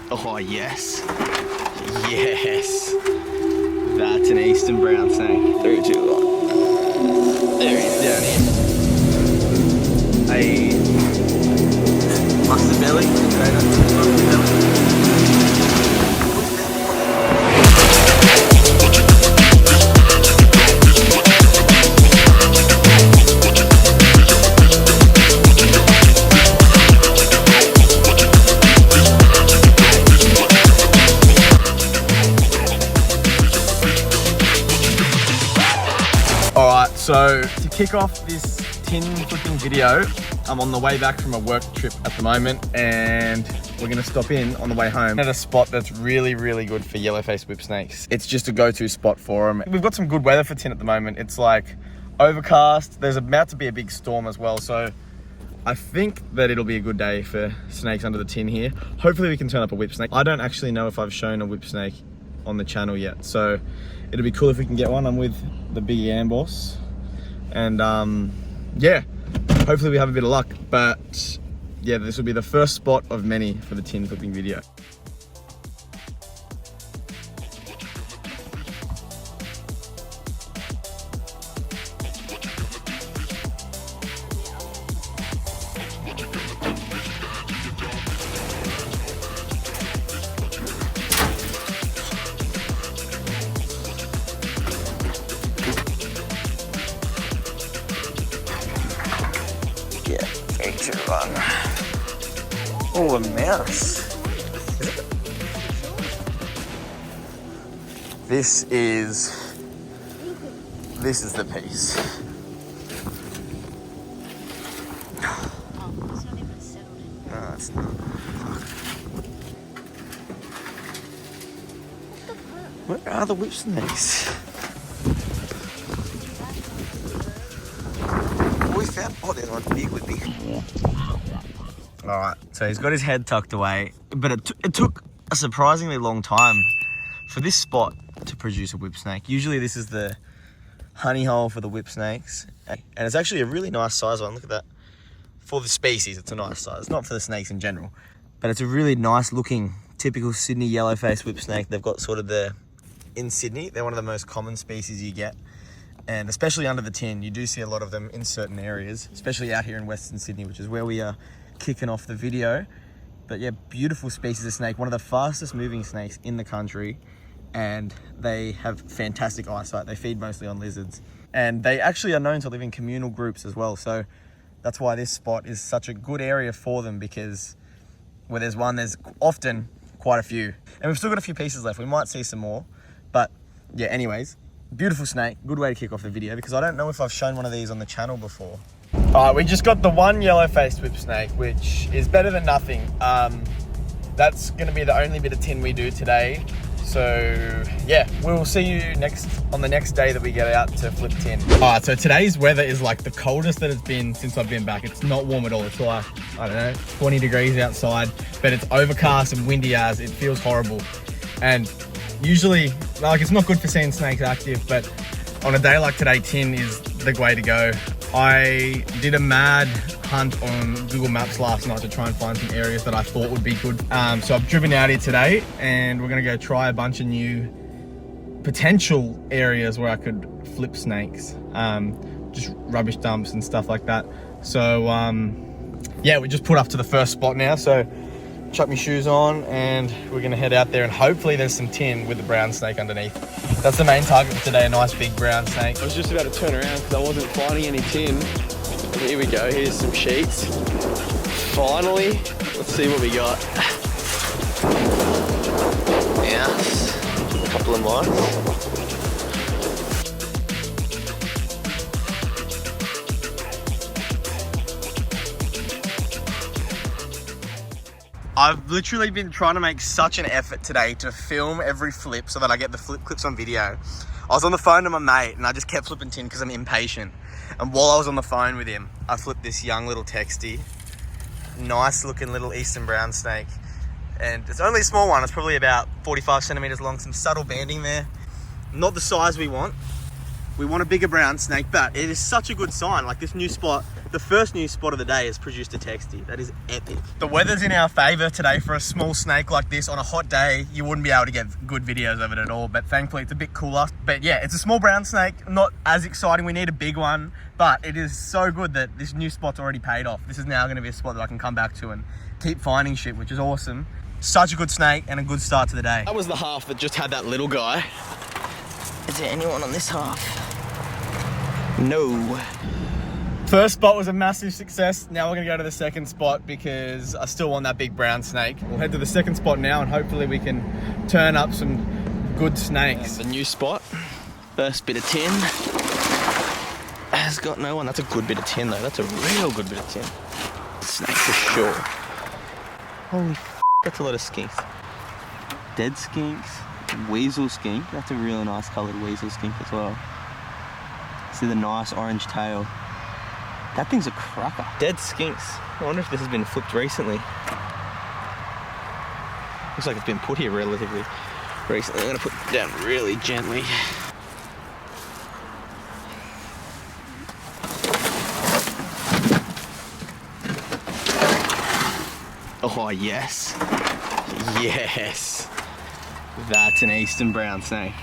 Oh, yes. Yes. That's an eastern brown snake. 3, 2, 1. There he is down here. A mustard belly. So to kick off this tin flipping video, I'm on the way back from a work trip at the moment, and we're gonna stop in on the way home at a spot that's really, really good for yellow-faced whip snakes. It's just a go-to spot for them. We've got some good weather for tin at the moment. It's like overcast. There's about to be a big storm as well, so I think that it'll be a good day for snakes under the tin here. Hopefully we can turn up a whip snake. I don't actually know if I've shown a whip snake on the channel yet, so it'll be cool if we can get one. I'm with the big amboss. And yeah, hopefully we have a bit of luck, but yeah, this will be the first spot of many for the tin flipping video. Oh, a mouse. This is the piece. Oh, it's not even settled in. No, it's not. Where are the whip snakes? We found, oh, there's one big whippy. All right, so he's got his head tucked away, but it took a surprisingly long time for this spot to produce a whip snake. Usually this is the honey hole for the whip snakes, and it's actually a really nice size one. Look at that. For the species, it's a nice size. Not for the snakes in general, but it's a really nice looking, typical Sydney yellow-faced whip snake. They've got sort of in Sydney, they're one of the most common species you get. And especially under the tin, you do see a lot of them in certain areas, especially out here in Western Sydney, which is where we are kicking off the video. But yeah, beautiful species of snake, one of the fastest moving snakes in the country, and they have fantastic eyesight. They feed mostly on lizards, and they actually are known to live in communal groups as well. So that's why this spot is such a good area for them, because where there's one, there's often quite a few. And we've still got a few pieces left. We might see some more, but yeah, anyways, beautiful snake. Good way to kick off the video, because I don't know if I've shown one of these on the channel before. All right, we just got the one yellow-faced whip snake, which is better than nothing. That's gonna be the only bit of tin we do today. So yeah, we'll see you on the next day that we get out to flip tin. All right, so today's weather is like the coldest that it's been since I've been back. It's not warm at all. It's like, I don't know, 20 degrees outside, but it's overcast and windy as it feels horrible. And usually, like, it's not good for seeing snakes active, but on a day like today, tin is the way to go. I did a mad hunt on Google Maps last night to try and find some areas that I thought would be good. So I've driven out here today, and we're gonna go try a bunch of new potential areas where I could flip snakes, just rubbish dumps and stuff like that. So yeah, we just put up to the first spot now. So chuck my shoes on, and we're gonna head out there, and hopefully there's some tin with the brown snake underneath. That's the main target for today, a nice big brown snake. I was just about to turn around because I wasn't finding any tin. But here we go, here's some sheets. Finally, let's see what we got. Yeah, a couple of mice. I've literally been trying to make such an effort today to film every flip so that I get the flip clips on video. I was on the phone to my mate and I just kept flipping tin because I'm impatient. And while I was on the phone with him, I flipped this young little texty. Nice looking little eastern brown snake. And it's only a small one. It's probably about 45 centimeters long. Some subtle banding there. Not the size we want, We want a bigger brown snake, but it is such a good sign. Like this new spot, the first new spot of the day has produced a textie. That is epic. The weather's in our favor today for a small snake like this. On a hot day, you wouldn't be able to get good videos of it at all, but thankfully it's a bit cooler. But yeah, it's a small brown snake, not as exciting. We need a big one, but it is so good that this new spot's already paid off. This is now gonna be a spot that I can come back to and keep finding shit, which is awesome. Such a good snake and a good start to the day. That was the half that just had that little guy. Is there anyone on this half? No. First spot was a massive success. Now we're gonna go to the second spot because I still want that big brown snake. We'll head to the second spot now and hopefully we can turn up some good snakes. The new spot, first bit of tin. Has got no one. That's a good bit of tin though. That's a real good bit of tin. Snake for sure. Holy f, that's a lot of skinks. Dead skinks, weasel skink. That's a really nice coloured weasel skink as well. See the nice orange tail. That thing's a cracker. Dead skinks. I wonder if this has been flipped recently. Looks like it's been put here relatively recently. I'm gonna put it down really gently. Oh yes. Yes. That's an eastern brown snake.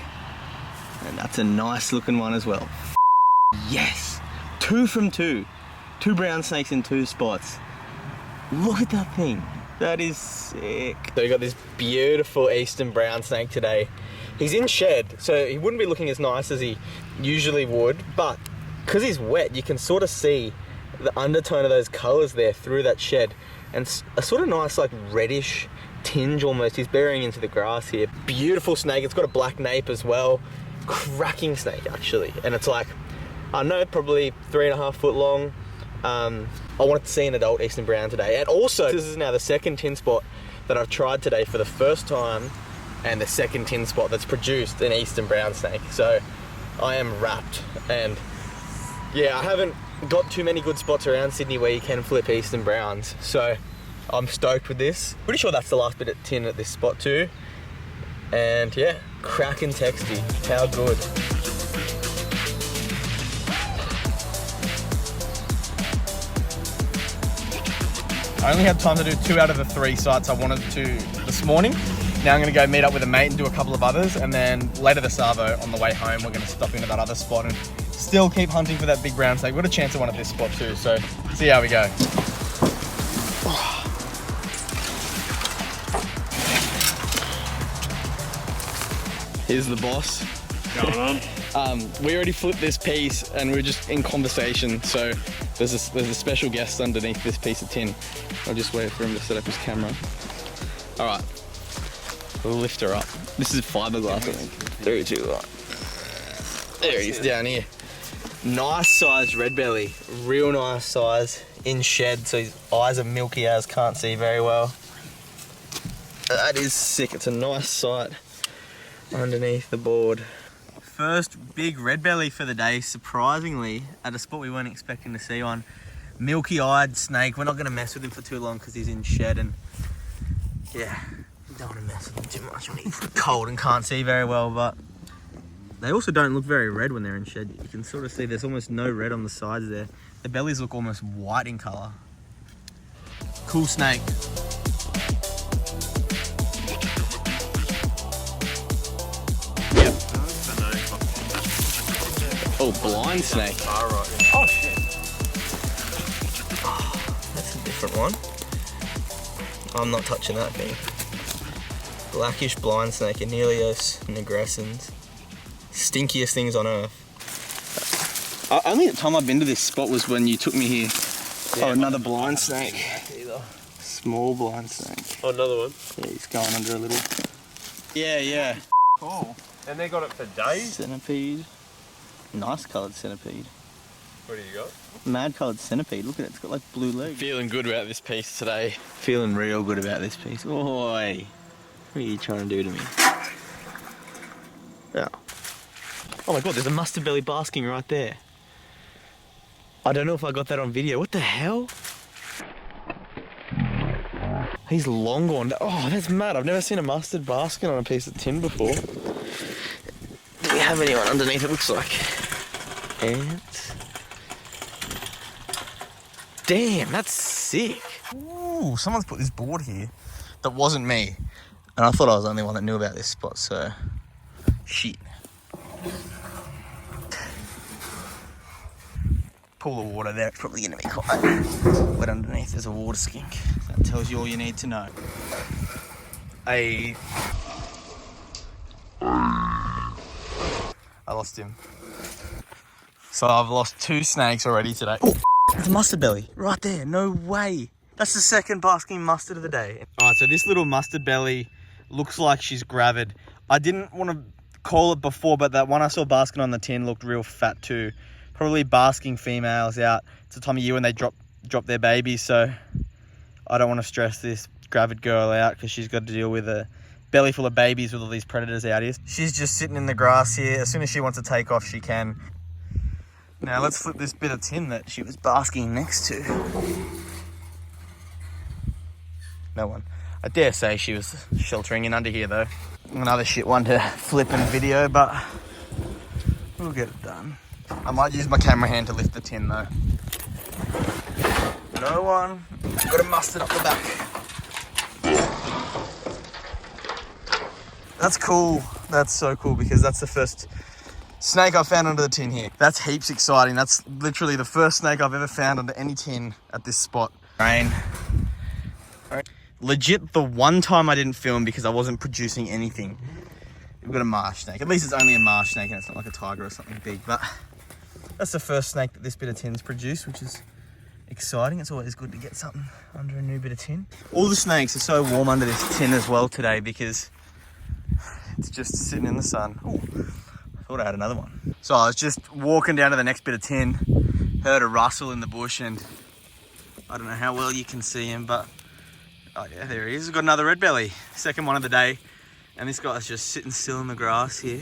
And that's a nice looking one as well. Yes, 2 from 2. 2 brown snakes in 2 spots. Look at that thing. That is sick. So we got this beautiful eastern brown snake today. He's in shed, so he wouldn't be looking as nice as he usually would, but because he's wet, you can sort of see the undertone of those colors there through that shed, and a sort of nice like reddish tinge almost. He's burying into the grass here. Beautiful snake. It's got a black nape as well. Cracking snake actually, and it's like, I don't know, probably 3.5 foot long. I wanted to see an adult eastern brown today. And also, this is now the second tin spot that I've tried today for the first time, and the second tin spot that's produced an eastern brown snake. So I am wrapped. And yeah, I haven't got too many good spots around Sydney where you can flip eastern browns. So I'm stoked with this. Pretty sure that's the last bit of tin at this spot too. And yeah, cracking textie. How good. I only had time to do 2 out of the 3 sites I wanted to this morning. Now I'm gonna go meet up with a mate and do a couple of others, and then later this arvo on the way home, we're gonna stop into that other spot and still keep hunting for that big brown snake. We've got a chance at one at this spot too, so see how we go. Here's the boss. Going on? We already flipped this piece and we were just in conversation, so there's a special guest underneath this piece of tin. I'll just wait for him to set up his camera. All right, we'll lift her up. This is fiberglass, I think. 3, 2, 1. There he is down here. Nice size red belly, real nice size, in shed, so his eyes are milky as, can't see very well. That is sick, it's a nice sight underneath the board. First big red belly for the day, surprisingly, at a spot we weren't expecting to see one. Milky-eyed snake. We're not going to mess with him for too long because he's in shed, and yeah, don't want to mess with him too much when he's cold and can't see very well, but they also don't look very red when they're in shed. You can sort of see there's almost no red on the sides there. The bellies look almost white in colour. Cool snake. Oh, blind snake. All right. Oh, shit. Oh, that's a different one. I'm not touching that thing. Blackish blind snake, Anelios nigrescens. Stinkiest things on earth. Only the time I've been to this spot was when you took me here. Yeah, oh, another blind snake. Either. Small blind snake. Oh, another one. Yeah, he's going under a little. Yeah, yeah. Cool. And they got it for days? Centipede. Nice coloured centipede. What do you got? Mad coloured centipede. Look at it, it's got like blue legs. Feeling good about this piece today. Feeling real good about this piece. Oi! What are you trying to do to me? Yeah. Oh my god, there's a mustard belly basking right there. I don't know if I got that on video. What the hell? He's long gone. Oh, that's mad. I've never seen a mustard basking on a piece of tin before. Do we have anyone underneath? It looks like And damn, that's sick. Ooh, someone's put this board here that wasn't me. And I thought I was the only one that knew about this spot, so shit. Pool of water there, it's probably gonna be quite wet underneath. There's a water skink. That tells you all you need to know. I lost him. So I've lost 2 snakes already today. Oh, it's a mustard belly right there. No way. That's the second basking mustard of the day. All right, so this little mustard belly looks like she's gravid. I didn't want to call it before, but that one I saw basking on the tin looked real fat too. Probably basking females out. It's the time of year when they drop their babies, so I don't want to stress this gravid girl out because she's got to deal with a belly full of babies with all these predators out here. She's just sitting in the grass here. As soon as she wants to take off, she can. Now let's flip this bit of tin that she was basking next to. No one. I dare say she was sheltering in under here though. Another shit one to flip and video, but we'll get it done. I might use my camera hand to lift the tin though. No one. Got a mustard up the back. That's cool. That's so cool because that's the first snake I found under the tin here. That's heaps exciting. That's literally the first snake I've ever found under any tin at this spot. Rain. Legit the one time I didn't film because I wasn't producing anything. We've got a marsh snake. At least it's only a marsh snake and it's not like a tiger or something big, but that's the first snake that this bit of tin's produced, which is exciting. It's always good to get something under a new bit of tin. All the snakes are so warm under this tin as well today because it's just sitting in the sun. Ooh, I thought I had another one. So I was just walking down to the next bit of tin, heard a rustle in the bush, and I don't know how well you can see him, but oh yeah, there he is. We've got another red belly, second one of the day. And this guy's just sitting still in the grass here,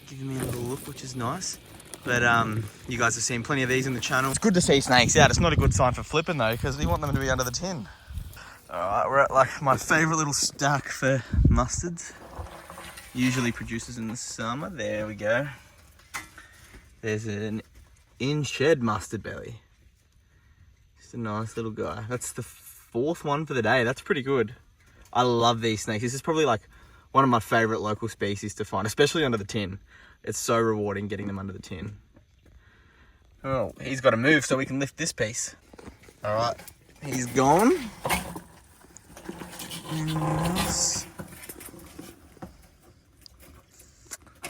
giving me a little look, which is nice. But you guys have seen plenty of these in the channel. It's good to see snakes out. It's not a good sign for flipping though, because we want them to be under the tin. All right, we're at like my favorite little stack for mustards. Usually produces in the summer. There we go. There's an in-shed mustard belly. Just a nice little guy. That's the 4th one for the day. That's pretty good. I love these snakes. This is probably like one of my favorite local species to find, especially under the tin. It's so rewarding getting them under the tin. Oh, he's got to move so we can lift this piece. All right, he's gone. Yes.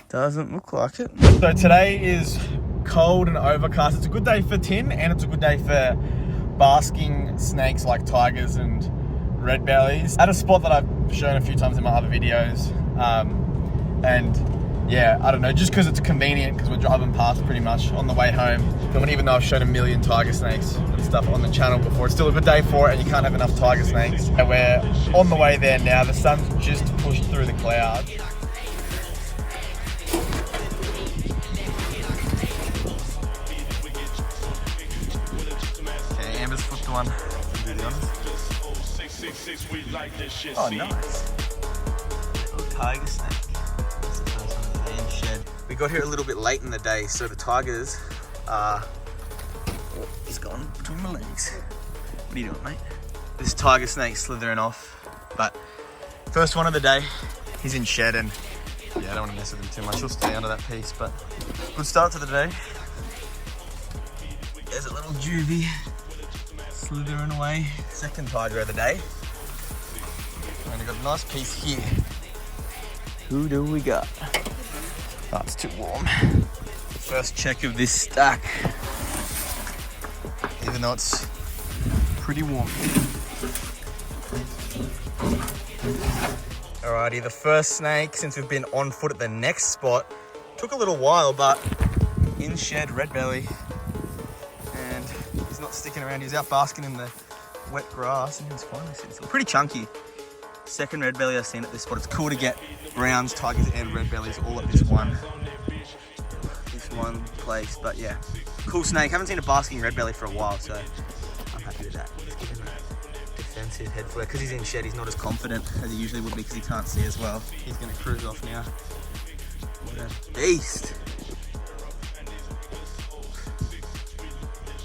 Doesn't look like it. So today is cold and overcast. It's a good day for tin and it's a good day for basking snakes like tigers and red-bellies. At a spot that I've shown a few times in my other videos. And yeah, I don't know, just because it's convenient because we're driving past pretty much on the way home. And even though I've shown a million tiger snakes and stuff on the channel before, it's still a good day for it and you can't have enough tiger snakes. And we're on the way there now. The sun's just pushed through the clouds. Okay, Amber's flipped one, to be honest. Oh, nice. Little tiger snake. That's the first one of the day in shed. We got here a little bit late in the day, so the tigers are... Oh, he's gone between my legs. What are you doing, mate? This tiger snake slithering off, but first one of the day. He's in shed and yeah, I don't want to mess with him too much. He'll stay under that piece, but good start to the day. There's a little juvie slithering away. Second tiger of the day. And we've got a nice piece here. Who do we got? Oh, it's too warm. First check of this stack. Even though it's pretty warm. Alrighty, the first snake since we've been on foot at the next spot. Took a little while, but in shed red belly. And he's not sticking around. He's out basking in the wet grass and he's finally sitting still. Pretty chunky. Second red belly I've seen at this spot. It's cool to get browns, tigers and red bellies all at this one place. But yeah, cool snake. Haven't seen a basking red belly for a while, so I'm happy with that. Just give him a defensive head flare. Because he's in shed, he's not as confident as he usually would be because he can't see as well. He's going to cruise off now. What a beast.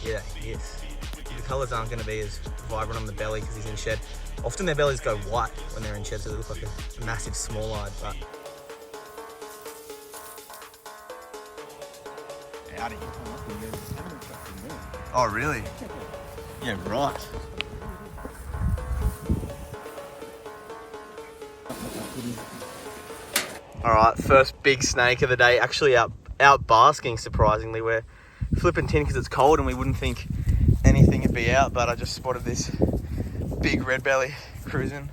Yeah, yes. The colours aren't going to be as vibrant on the belly because he's in shed. Often their bellies go white when they're in shed, so they look like a massive small-eyed, but... Oh, really? Yeah, right. Alright, first big snake of the day. Actually out basking, surprisingly. We're flipping tin because it's cold and we wouldn't think anything would be out, but I just spotted this big red belly cruising.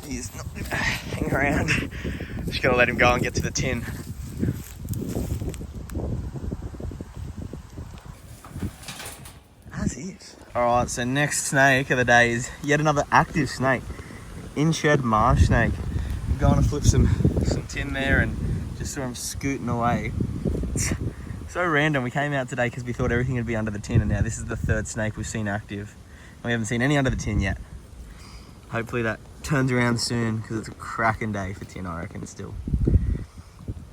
He's not gonna hang around. Just gonna let him go and get to the tin. As is. Alright, so next snake of the day is yet another active snake. In shed marsh snake. We're going to flip some tin there and just saw him scooting away. It's so random. We came out today because we thought everything would be under the tin, and now this is the third snake we've seen active. We haven't seen any under the tin yet. Hopefully that turns around soon because it's a cracking day for tin, I reckon, still.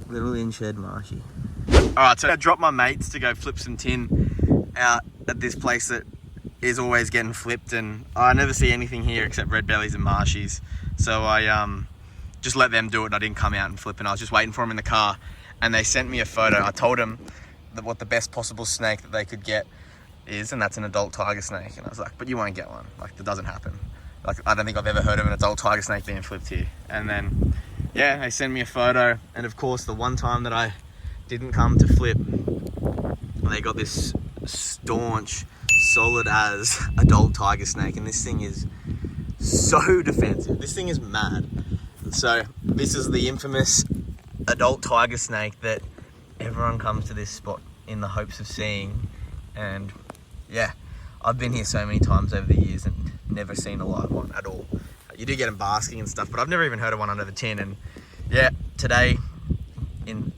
Little in shed marshy. Alright, so I dropped my mates to go flip some tin out at this place that is always getting flipped, and I never see anything here except red bellies and marshies. So I just let them do it and I didn't come out and flip, and I was just waiting for them in the car, and they sent me a photo. I told them that what the best possible snake that they could get is, and that's an adult tiger snake. And I was like, but you won't get one. Like, that doesn't happen. Like, I don't think I've ever heard of an adult tiger snake being flipped here. And then, yeah, they sent me a photo. And of course, the one time that I didn't come to flip, they got this staunch, solid as adult tiger snake. And this thing is so defensive. This thing is mad. So this is the infamous adult tiger snake that everyone comes to this spot in the hopes of seeing. And yeah, I've been here so many times over the years and never seen a live one at all. You do get them basking and stuff, but I've never even heard of one under the tin. And yeah, today,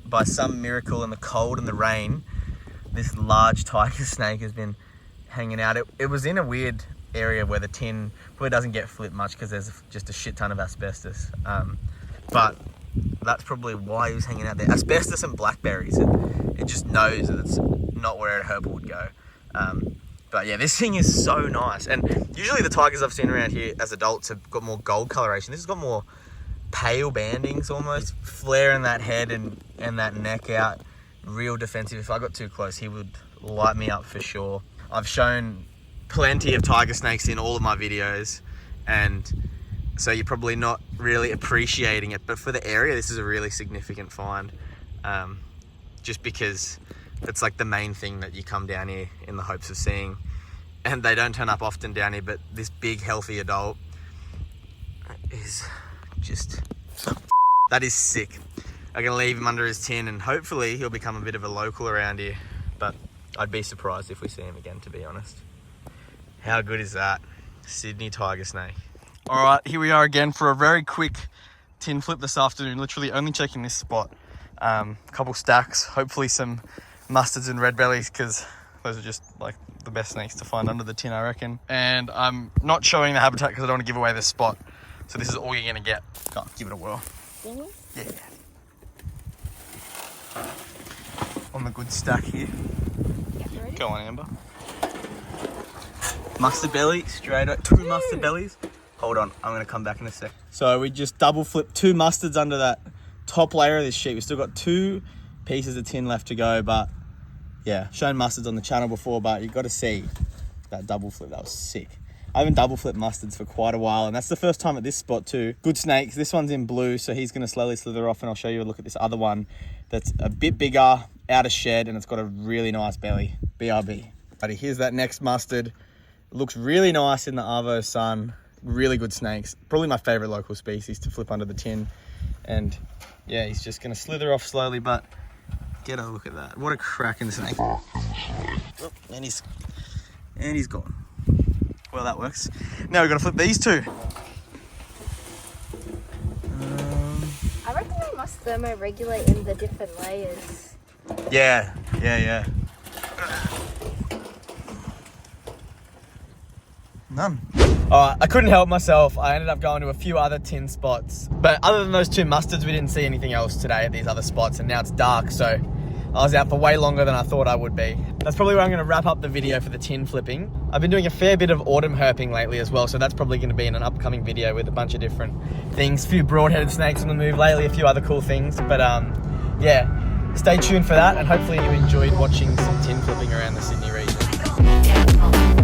by some miracle in the cold and the rain, this large tiger snake has been hanging out. It was in a weird area where the tin probably doesn't get flipped much because there's just a shit ton of asbestos. But that's probably why he was hanging out there. Asbestos and blackberries. It just knows that it's not where a herper would go. But yeah, this thing is so nice. And usually the tigers I've seen around here as adults have got more gold coloration. This has got more pale bandings almost, flaring that head and that neck out. Real defensive. If I got too close, he would light me up for sure. I've shown plenty of tiger snakes in all of my videos, and so you're probably not really appreciating it, but for the area this is a really significant find, just because it's like the main thing that you come down here in the hopes of seeing, and they don't turn up often down here. But this big healthy adult is just that is sick. I'm gonna leave him under his tin and hopefully he'll become a bit of a local around here, but I'd be surprised if we see him again, to be honest. How good is that? Sydney tiger snake. All right, here we are again for a very quick tin flip this afternoon. Literally only checking this spot. Couple stacks, hopefully some mustards and red bellies, because those are just like the best snakes to find under the tin, I reckon. And I'm not showing the habitat because I don't want to give away this spot. So this is all you're gonna get. Oh, give it a whirl. Yeah. On the good stack here. Go on, Amber. Mustard belly, straight up. Two mustard bellies. Hold on, I'm gonna come back in a sec. So we just double flipped 2 mustards under that top layer of this sheet. We've still got 2 pieces of tin left to go, but yeah, shown mustards on the channel before, but you got to see that double flip. That was sick. I haven't double flipped mustards for quite a while, and that's the first time at this spot too. Good snakes. This one's in blue, so he's gonna slowly slither off, and I'll show you a look at this other one that's a bit bigger, out of shed, and it's got a really nice belly. BRB. But here's that next mustard. It looks really nice in the Arvo sun. Really good snakes. Probably my favorite local species to flip under the tin. And yeah, he's just gonna slither off slowly, but get a look at that. What a cracking snake. Oh, and he's gone. Well, that works. Now we're gonna flip these 2. I reckon they must thermoregulate in the different layers. Yeah. None. I couldn't help myself. I ended up going to a few other tin spots. But other than those 2 mustards, we didn't see anything else today at these other spots. And now it's dark, so I was out for way longer than I thought I would be. That's probably where I'm going to wrap up the video for the tin flipping. I've been doing a fair bit of autumn herping lately as well, so that's probably going to be in an upcoming video with a bunch of different things. A few broad-headed snakes on the move lately, a few other cool things. But yeah, stay tuned for that, and hopefully you enjoyed watching some tin flipping around the Sydney region.